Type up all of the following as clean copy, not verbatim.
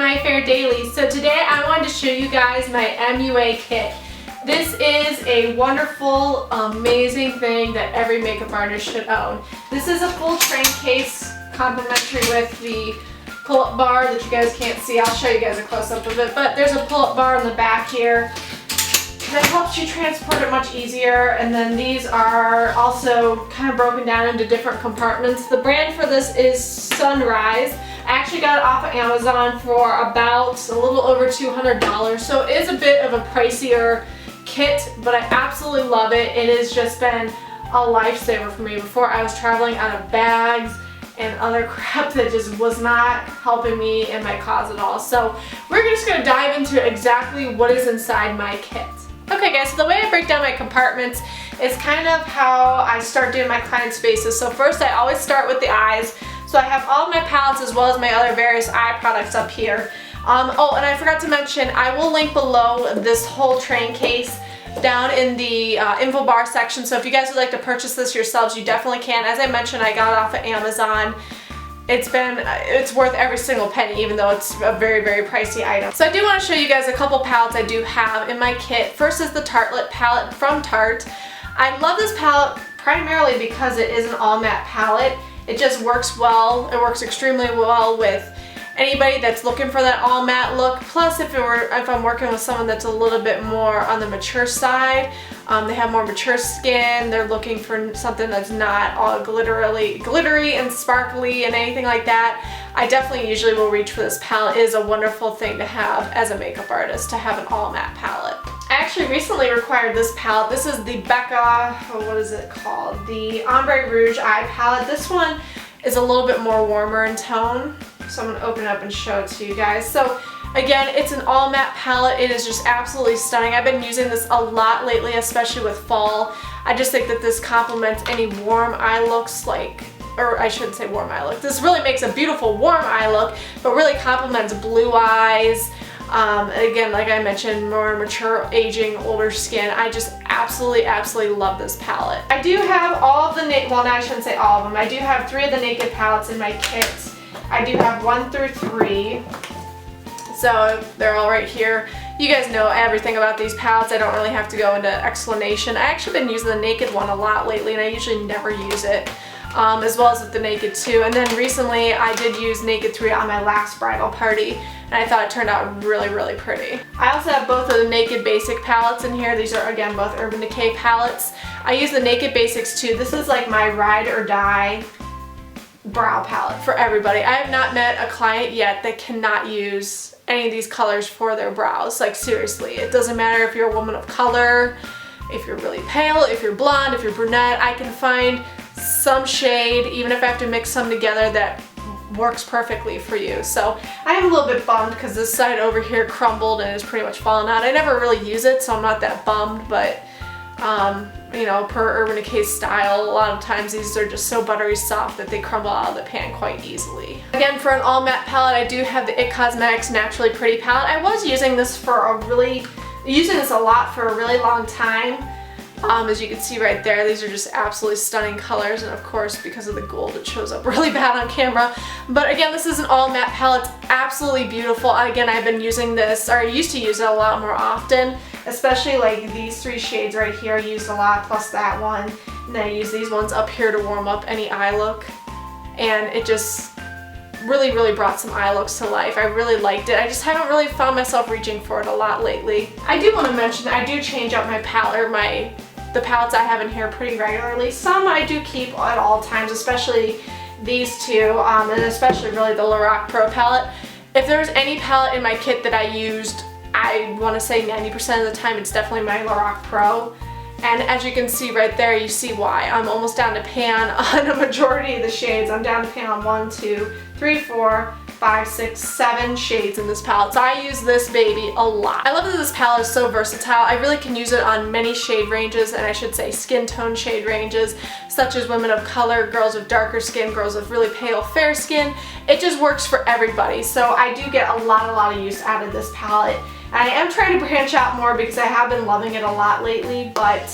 My Fair Daily. So today I wanted to show you guys my MUA kit. This is a wonderful, amazing thing that every makeup artist should own. This is a full train case, complimentary with the pull-up bar that you guys can't see. I'll show you guys a close-up of it, but there's a pull-up bar in the back here that helps you transport it much easier, and then these are also kind of broken down into different compartments. The brand for this is Sunrise. I actually got it off of Amazon for about a little over $200, so it is a bit of a pricier kit, but I absolutely love it. It has just been a lifesaver for me. Before, I was traveling out of bags and other crap that just was not helping me in my cause at all. So we're just going to dive into exactly what is inside my kit. Okay guys, so the way I break down my compartments is kind of how I start doing my clients' faces. So first I always start with the eyes. So I have all of my palettes as well as my other various eye products up here. Oh, and I forgot to mention, I will link below this whole train case down in the info bar section. So if you guys would like to purchase this yourselves, you definitely can. As I mentioned, I got it off of Amazon. It's worth every single penny, even though it's a very, very pricey item. So I do want to show you guys a couple palettes I do have in my kit. First is the Tartelette palette from Tarte. I love this palette primarily because it is an all matte palette. It just works well. It works extremely well with anybody that's looking for that all matte look. Plus, if I'm working with someone that's a little bit more on the mature side, they have more mature skin, they're looking for something that's not all glittery and sparkly and anything like that, I definitely usually will reach for this palette. It is a wonderful thing to have as a makeup artist, to have an all matte palette. I actually recently acquired this palette. This is the Becca, what is it called? The Ombre Rouge Eye Palette. This one is a little bit more warmer in tone. So I'm going to open it up and show it to you guys. So again, it's an all matte palette. It is just absolutely stunning. I've been using this a lot lately, especially with fall. I just think that this complements any warm eye looks, or I shouldn't say warm eye look. This really makes a beautiful warm eye look, but really complements blue eyes. Again, like I mentioned, more mature, aging, older skin. I just absolutely love this palette. I do have all of the, well, no, I shouldn't say all of them. I do have 3 of the Naked palettes in my kit. I do have 1 through 3, so they're all right here. You guys know everything about these palettes. I don't really have to go into explanation. I actually been using the Naked one a lot lately, and I usually never use it, as well as with the Naked 2. And then recently I did use Naked 3 on my last bridal party, and I thought it turned out really pretty. I also have both of the Naked Basic palettes in here. These are, again, both Urban Decay palettes. I use the Naked Basics too. This is like my ride or die brow palette for everybody. I have not met a client yet that cannot use any of these colors for their brows. Like, seriously, it doesn't matter if you're a woman of color, if you're really pale, if you're blonde, if you're brunette. I can find some shade, even if I have to mix some together, that works perfectly for you. So I am a little bit bummed because this side over here crumbled and is pretty much fallen out. I never really use it, so I'm not that bummed, but you know, per Urban Decay style, a lot of times these are just so buttery soft that they crumble out of the pan quite easily. Again, for an all matte palette, I do have the IT Cosmetics Naturally Pretty palette. I was using this a lot for a really long time. As you can see right there, these are just absolutely stunning colors, and of course, because of the gold, it shows up really bad on camera. But again, this is an all matte palette. It's absolutely beautiful. Again, I've been using this, or I used to use it a lot more often, especially like these 3 shades right here I used a lot, plus that one. And then I use these ones up here to warm up any eye look. And it just really brought some eye looks to life. I really liked it. I just haven't really found myself reaching for it a lot lately. I do want to mention that I do change up my palette, or the palettes I have in here pretty regularly. Some I do keep at all times, especially these 2, and especially really the Lorac Pro palette. If there's any palette in my kit that I used, I want to say 90% of the time, it's definitely my Lorac Pro. And as you can see right there, you see why. I'm almost down to pan on a majority of the shades. I'm down to pan on 1, 2, 3, 4, 5, 6, 7 shades in this palette. So I use this baby a lot. I love that this palette is so versatile. I really can use it on many shade ranges, and I should say skin tone shade ranges, such as women of color, girls with darker skin, girls with really pale, fair skin. It just works for everybody. So I do get a lot of use out of this palette. And I am trying to branch out more because I have been loving it a lot lately, but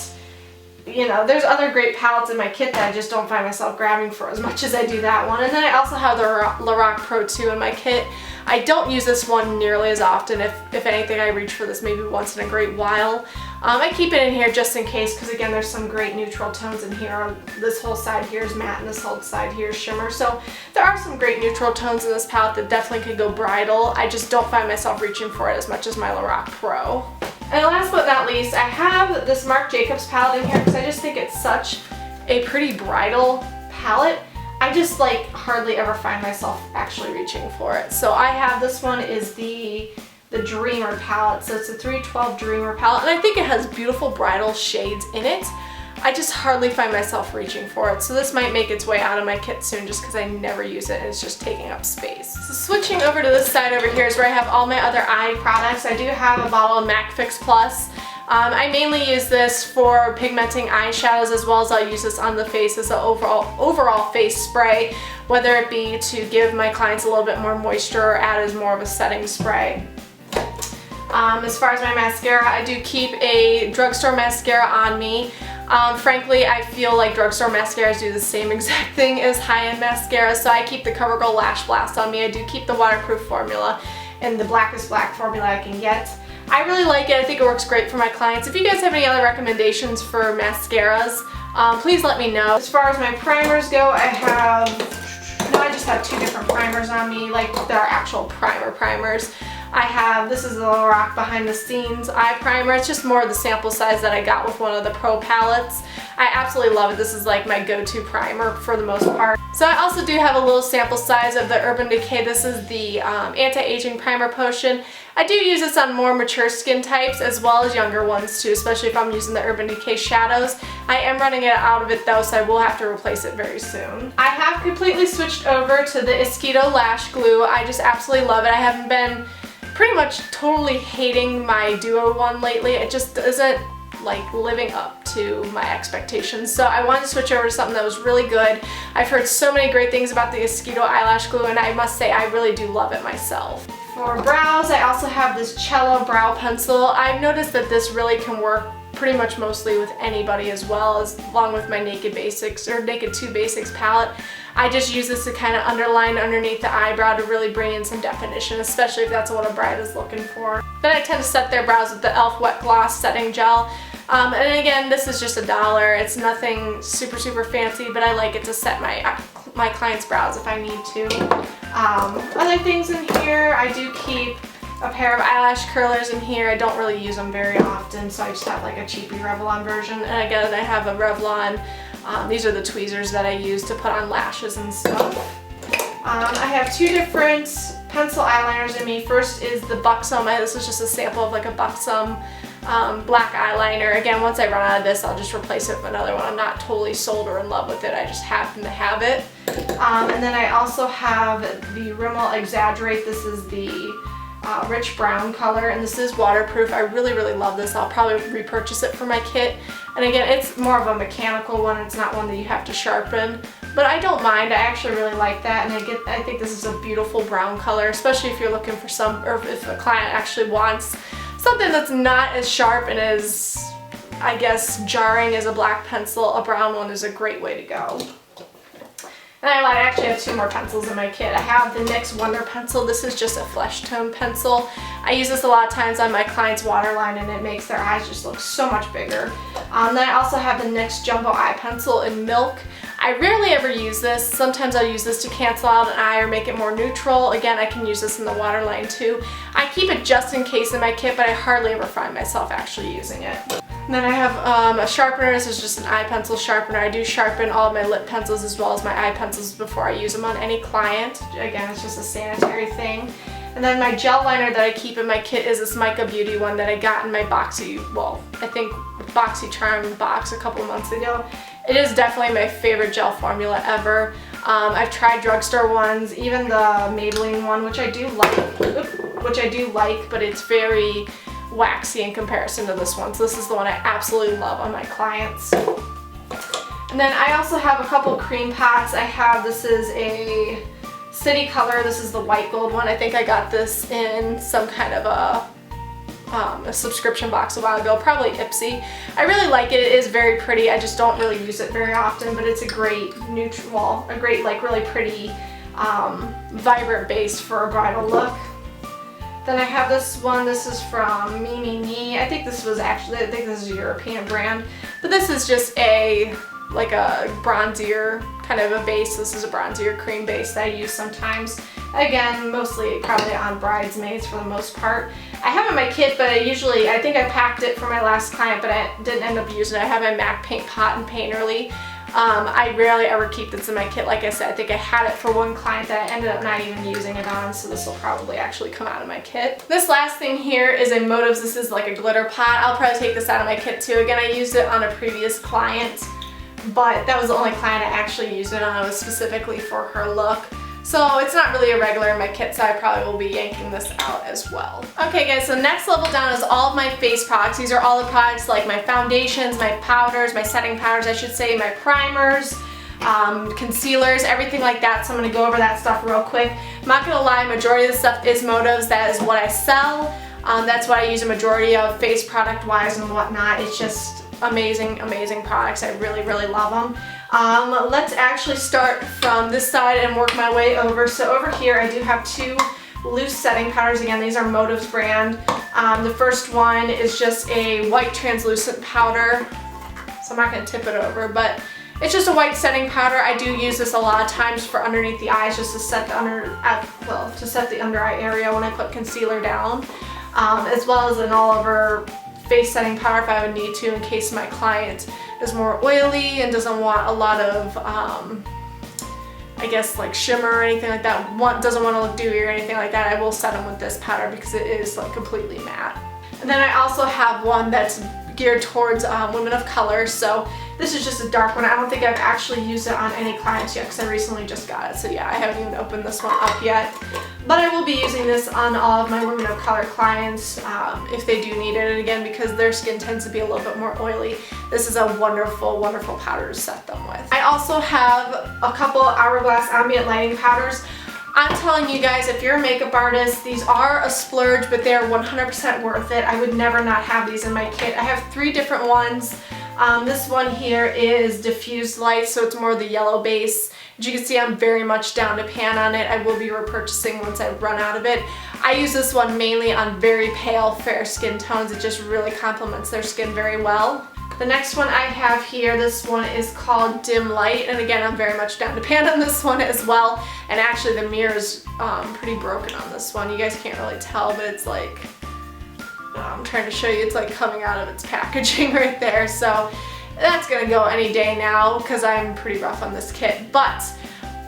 you know, there's other great palettes in my kit that I just don't find myself grabbing for as much as I do that one. And then I also have the Lorac Pro 2 in my kit. I don't use this one nearly as often. If anything, I reach for this maybe once in a great while. I keep it in here just in case, because again, there's some great neutral tones in here. This whole side here is matte and this whole side here is shimmer. So there are some great neutral tones in this palette that definitely could go bridal. I just don't find myself reaching for it as much as my Lorac Pro. And last but not least, I have this Marc Jacobs palette in here because I just think it's such a pretty bridal palette. I just like hardly ever find myself actually reaching for it. So I have, this one is the Dreamer palette. So it's a 312 Dreamer palette, and I think it has beautiful bridal shades in it. I just hardly find myself reaching for it. So this might make its way out of my kit soon just because I never use it and it's just taking up space. So switching over to this side over here is where I have all my other eye products. I do have a bottle of MAC Fix Plus. I mainly use this for pigmenting eyeshadows, as well as I'll use this on the face as an overall face spray, whether it be to give my clients a little bit more moisture or add as more of a setting spray. As far as my mascara, I do keep a drugstore mascara on me. Frankly, I feel like drugstore mascaras do the same exact thing as high-end mascara, so I keep the CoverGirl Lash Blast on me. I do keep the waterproof formula and the blackest black formula I can get. I really like it. I think it works great for my clients. If you guys have any other recommendations for mascaras, please let me know. As far as my primers go, I just have two different primers on me, like they're actual primers. I have, this is the Lorac Behind the Scenes Eye Primer. It's just more of the sample size that I got with one of the Pro palettes. I absolutely love it. This is like my go-to primer for the most part. So I also do have a little sample size of the Urban Decay. This is the Anti-Aging Primer Potion. I do use this on more mature skin types as well as younger ones too, especially if I'm using the Urban Decay shadows. I am running out of it though, so I will have to replace it very soon. I have completely switched over to the Esquito Lash Glue. I just absolutely love it. I haven't been pretty much totally hating my Duo one lately. It just isn't like living up to my expectations. So I wanted to switch over to something that was really good. I've heard so many great things about the Esquito eyelash glue, and I must say I really do love it myself. For brows, I also have this Cello brow pencil. I've noticed that this really can work pretty much mostly with anybody, as well as along with my Naked Basics or Naked 2 Basics palette. I just use this to kind of underline underneath the eyebrow to really bring in some definition, especially if that's what a bride is looking for. Then I tend to set their brows with the e.l.f. Wet Gloss Setting Gel. And again, this is just $1. It's nothing super fancy, but I like it to set my clients' brows if I need to. Other things in here, I do keep a pair of eyelash curlers in here. I don't really use them very often, so I just have like a cheapy Revlon version. And again, I have a Revlon, these are the tweezers that I use to put on lashes and stuff. I have two different pencil eyeliners in me. First is the Buxom. This is just a sample of like a Buxom black eyeliner. Again, once I run out of this, I'll just replace it with another one. I'm not totally sold or in love with it. I just happen to have it. And then I also have the Rimmel Exaggerate. This is the rich brown color, and this is waterproof. I really love this. I'll probably repurchase it for my kit. And again, it's more of a mechanical one. It's not one that you have to sharpen, but I don't mind. I actually really like that, and I think this is a beautiful brown color, especially if you're looking for or if a client actually wants something that's not as sharp and as, I guess, jarring as a black pencil. A brown one is a great way to go. And I actually have two more pencils in my kit. I have the NYX Wonder Pencil. This is just a flesh tone pencil. I use this a lot of times on my clients' waterline, and it makes their eyes just look so much bigger. Then I also have the NYX Jumbo Eye Pencil in Milk. I rarely ever use this. Sometimes I'll use this to cancel out an eye or make it more neutral. Again, I can use this in the waterline too. I keep it just in case in my kit, but I hardly ever find myself actually using it. And then I have a sharpener. This is just an eye pencil sharpener. I do sharpen all of my lip pencils as well as my eye pencils before I use them on any client. Again, it's just a sanitary thing. And then my gel liner that I keep in my kit is this Mica Beauty one that I got in my I think BoxyCharm box a couple months ago. It is definitely my favorite gel formula ever. I've tried drugstore ones, even the Maybelline one, which I do like, but it's very waxy in comparison to this one. So this is the one I absolutely love on my clients. And then I also have a couple cream pots. This is a City Color. This is the white gold one. I think I got this in some kind of a a subscription box a while ago, probably Ipsy. I really like it. It is very pretty. I just don't really use it very often, but it's a great neutral, a great like really pretty vibrant base for a bridal look. Then I have this one. This is from Me. I think this is a European brand, but this is just like a bronzier kind of a base. This is a bronzier cream base that I use sometimes. Again, mostly probably on bridesmaids for the most part. I have it in my kit, but I think I packed it for my last client, but I didn't end up using it. I have my MAC paint pot and painterly. I rarely ever keep this in my kit. Like I said, I think I had it for one client that I ended up not even using it on, so this will probably actually come out of my kit. This last thing here is a Motives. This is like a glitter pot. I'll probably take this out of my kit too. Again, I used it on a previous client, but that was the only client I actually used it on. It was specifically for her look. So it's not really a regular in my kit, so I probably will be yanking this out as well. Okay guys, so next level down is all of my face products. These are all the products like my foundations, my powders, my setting powders I should say, my primers, concealers, everything like that. So I'm going to go over that stuff real quick. I'm not going to lie, majority of the stuff is Motives. That is what I sell. That's what I use a majority of face product wise and whatnot. It's just amazing products. I really love them. Let's actually start from this side and work my way over. So over here I do have two loose setting powders. Again, these are Motives brand. The first one is just a white translucent powder, so I'm not going to tip it over, but it's just a white setting powder. I do use this a lot of times for underneath the eyes, just to set the under eye area when I put concealer down, as well as an all over face setting powder if I would need to, in case my client is more oily and doesn't want a lot of I guess like shimmer or anything like that, doesn't want to look dewy or anything like that. I will set them with this powder because it is like completely matte. And then I also have one that's geared towards women of color. So this is just a dark one. I don't think I've actually used it on any clients yet because I recently just got it. So yeah, I haven't even opened this one up yet. But I will be using this on all of my women of color clients if they do need it. And again, because their skin tends to be a little bit more oily, this is a wonderful powder to set them with. I also have a couple Hourglass ambient lighting powders. I'm telling you guys, if you're a makeup artist, these are a splurge, but they're 100% worth it. I would never not have these in my kit. I have 3 different ones. This one here is diffused light, so it's more the yellow base. As you can see, I'm very much down to pan on it. I will be repurchasing once I run out of it. I use this one mainly on very pale, fair skin tones. It just really complements their skin very well. The next one I have here, this one is called Dim Light, and again, I'm very much down to pan on this one as well. And actually the mirror is pretty broken on this one. You guys can't really tell, but it's like, I'm trying to show you, it's like coming out of its packaging right there. So that's gonna go any day now because I'm pretty rough on this kit, but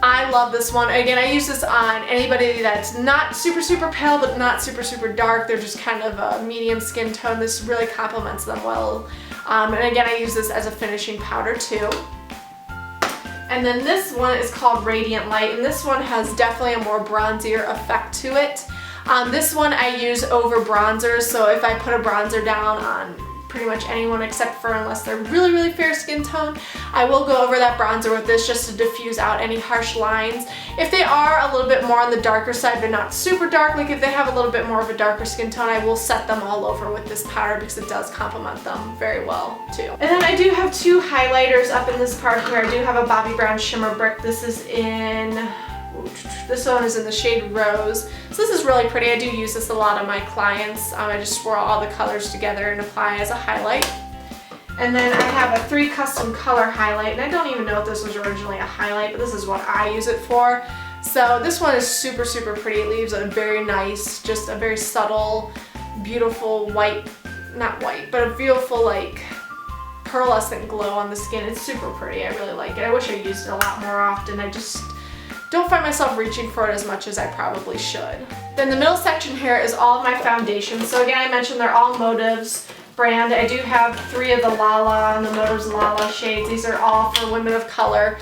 I love this one. Again, I use this on anybody that's not super pale but not super dark. They're just kind of a medium skin tone. This really complements them well. And again, I use this as a finishing powder too. And then this one is called Radiant Light, and this one has definitely a more bronzier effect to it. This one I use over bronzers, so if I put a bronzer down on pretty much anyone except for unless they're really fair skin tone, I will go over that bronzer with this just to diffuse out any harsh lines. If they are a little bit more on the darker side but not super dark, like if they have a little bit more of a darker skin tone, I will set them all over with this powder because it does complement them very well too. And then I do have 2 highlighters up in this part here. I do have a Bobbi Brown Shimmer Brick. This one is in the shade Rose. So this is really pretty. I do use this a lot on my clients. I just swirl all the colors together and apply as a highlight. And then I have a 3 custom color highlight, and I don't even know if this was originally a highlight, but this is what I use it for. So this one is super pretty. It leaves a very nice, just a very subtle, beautiful white, not white, but a beautiful like pearlescent glow on the skin. It's super pretty. I really like it. I wish I used it a lot more often. I just don't find myself reaching for it as much as I probably should. Then the middle section here is all of my foundations. So again, I mentioned they're all Motives brand. I do have 3 of the Lala and the Motives Lala shades. These are all for women of color.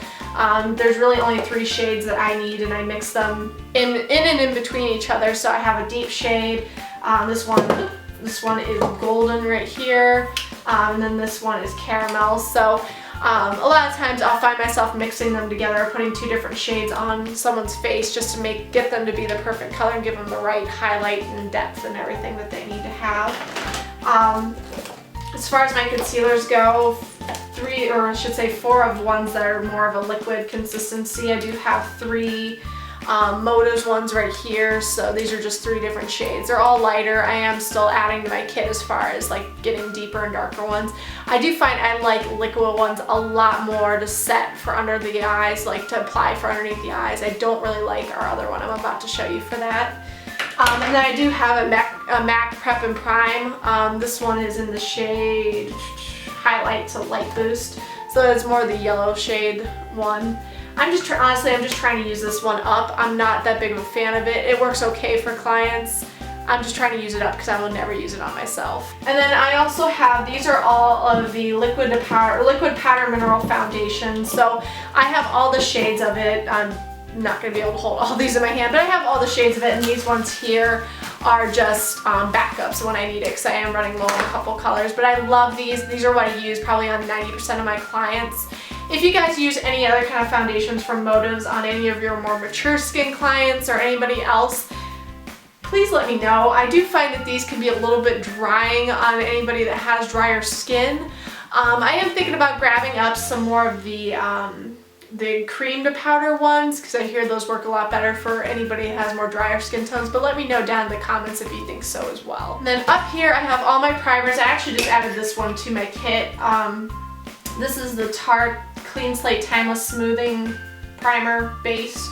There's really only 3 shades that I need, and I mix them in and in between each other. So I have a deep shade. This one is golden right here, and then this one is caramel. So A lot of times I'll find myself mixing them together, putting two different shades on someone's face just to get them to be the perfect color and give them the right highlight and depth and everything that they need to have. As far as my concealers go, 4 of ones that are more of a liquid consistency. I do have 3 Motives ones right here, so these are just 3 different shades. They're all lighter. I am still adding to my kit as far as like getting deeper and darker ones. I do find I like liquid ones a lot more to set for under the eyes, like to apply for underneath the eyes. I don't really like our other one I'm about to show you for that. And then I do have a MAC Prep and Prime. This one is in the shade Highlight to Light Boost, so it's more the yellow shade one. Honestly, I'm just trying to use this one up. I'm not that big of a fan of it. It works okay for clients. I'm just trying to use it up because I will never use it on myself. And then I also have, these are all of the liquid powder mineral foundation. So I have all the shades of it. I'm not going to be able to hold all these in my hand, but I have all the shades of it, and these ones here are just backups when I need it because I am running low on a couple colors. But I love these. These are what I use probably on 90% of my clients. If you guys use any other kind of foundations from Motives on any of your more mature skin clients or anybody else, please let me know. I do find that these can be a little bit drying on anybody that has drier skin. I am thinking about grabbing up some more of the cream to powder ones because I hear those work a lot better for anybody that has more drier skin tones, but let me know down in the comments if you think so as well. And then up here I have all my primers. I actually just added this one to my kit. This is the Tarte Clean Slate Timeless Smoothing Primer Base.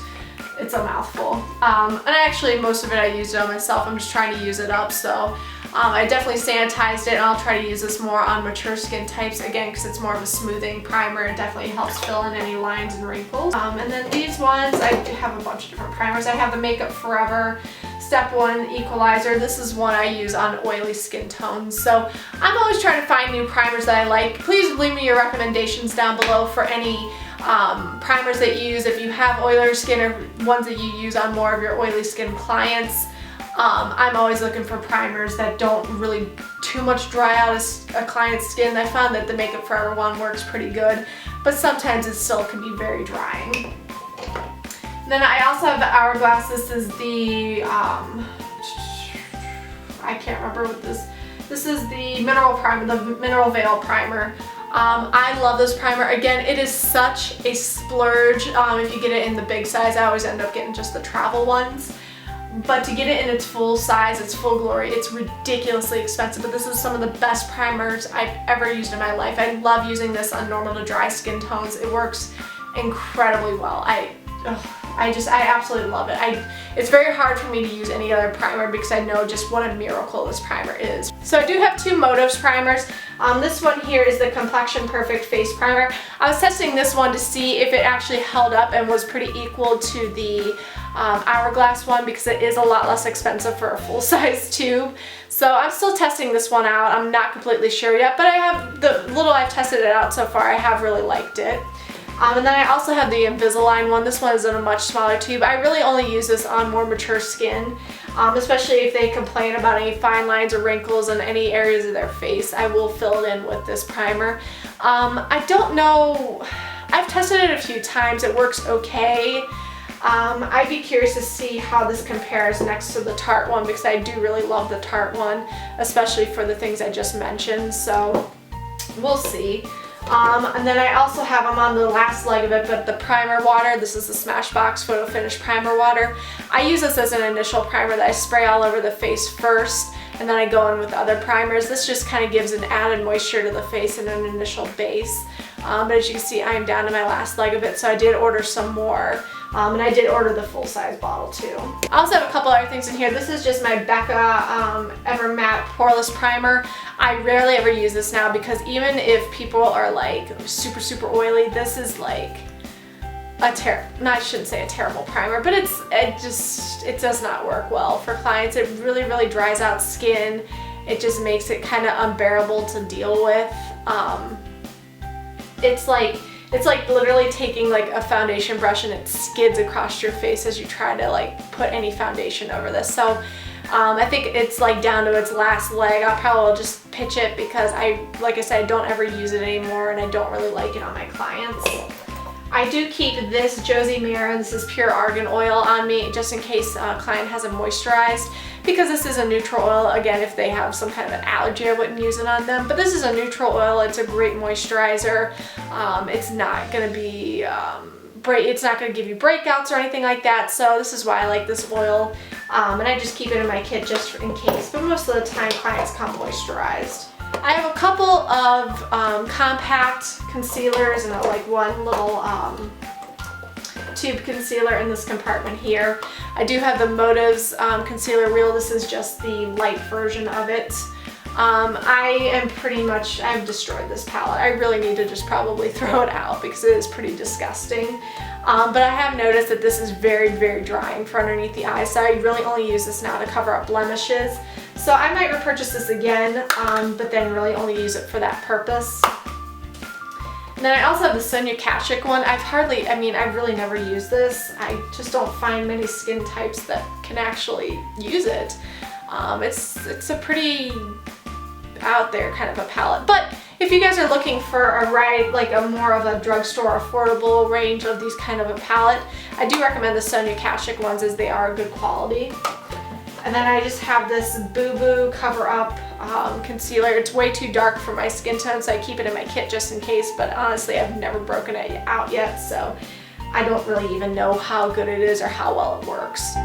It's a mouthful. And most of it I used it on myself. I'm just trying to use it up, so I definitely sanitized it, and I'll try to use this more on mature skin types, again, because it's more of a smoothing primer. It definitely helps fill in any lines and wrinkles. And then these ones, I have a bunch of different primers. I have the Makeup Forever Step 1 Equalizer. This is one I use on oily skin tones. So I'm always trying to find new primers that I like. Please leave me your recommendations down below for any primers that you use. If you have oilier skin or ones that you use on more of your oily skin clients. I'm always looking for primers that don't really too much dry out a client's skin. I found that the Makeup Forever one works pretty good, but sometimes it still can be very drying. Then I also have the Hourglass. This is the, I can't remember what this is the Mineral Primer, the Mineral Veil Primer. I love this primer. Again, it is such a splurge. If you get it in the big size, I always end up getting just the travel ones. But to get it in its full size, its full glory, it's ridiculously expensive. But this is some of the best primers I've ever used in my life. I love using this on normal to dry skin tones. It works incredibly well. I absolutely love it. It's very hard for me to use any other primer because I know just what a miracle this primer is. So I do have 2 Motives primers. This one here is the Complexion Perfect Face Primer. I was testing this one to see if it actually held up and was pretty equal to the Hourglass one because it is a lot less expensive for a full-size tube. So I'm still testing this one out. I'm not completely sure yet, but I have the little I've tested it out so far, I have really liked it. And then I also have the Invisalign one. This one is in a much smaller tube. I really only use this on more mature skin, especially if they complain about any fine lines or wrinkles in any areas of their face. I will fill it in with this primer. I don't know, I've tested it a few times. It works okay. I'd be curious to see how this compares next to the Tarte one because I do really love the Tarte one, especially for the things I just mentioned, so we'll see. And then I also have them on the last leg of it, but the primer water, this is the Smashbox Photo Finish Primer Water. I use this as an initial primer that I spray all over the face first, and then I go in with other primers. This just kind of gives an added moisture to the face and an initial base. But as you can see, I am down to my last leg of it, so I did order some more. And I did order the full-size bottle too. I also have a couple other things in here. This is just my Becca Ever Matte Poreless Primer. I rarely ever use this now because even if people are like super oily, this is like I shouldn't say a terrible primer, but it does not work well for clients. It really dries out skin. It just makes it kind of unbearable to deal with. It's like literally taking like a foundation brush and it skids across your face as you try to like put any foundation over this. So I think it's like down to its last leg. I'll probably just pitch it because like I said, I don't ever use it anymore and I don't really like it on my clients. I do keep this Josie Maran, this is pure argan oil on me just in case a client hasn't moisturized, because this is a neutral oil. Again, if they have some kind of an allergy, I wouldn't use it on them, but this is a neutral oil. It's a great moisturizer. It's not going to be it's not going to give you breakouts or anything like that, so this is why I like this oil, and I just keep it in my kit just in case, but most of the time clients come moisturized. I have a couple of compact concealers and like one little tube concealer in this compartment here. I do have the Motives concealer wheel. This is just the light version of it. I've destroyed this palette. I really need to just probably throw it out because it is pretty disgusting. But I have noticed that this is very, very drying for underneath the eyes, so I really only use this now to cover up blemishes. So I might repurchase this again, but then really only use it for that purpose. And then I also have the Sonia Kashuk one. I've really never used this. I just don't find many skin types that can actually use it. It's a pretty out there kind of a palette, but if you guys are looking for a more of a drugstore affordable range of these kind of a palette, I do recommend the Sonia Kashuk ones as they are good quality. And then I just have this Boo Boo Cover Up concealer. It's way too dark for my skin tone, so I keep it in my kit just in case, but honestly I've never broken it out yet, so I don't really even know how good it is or how well it works.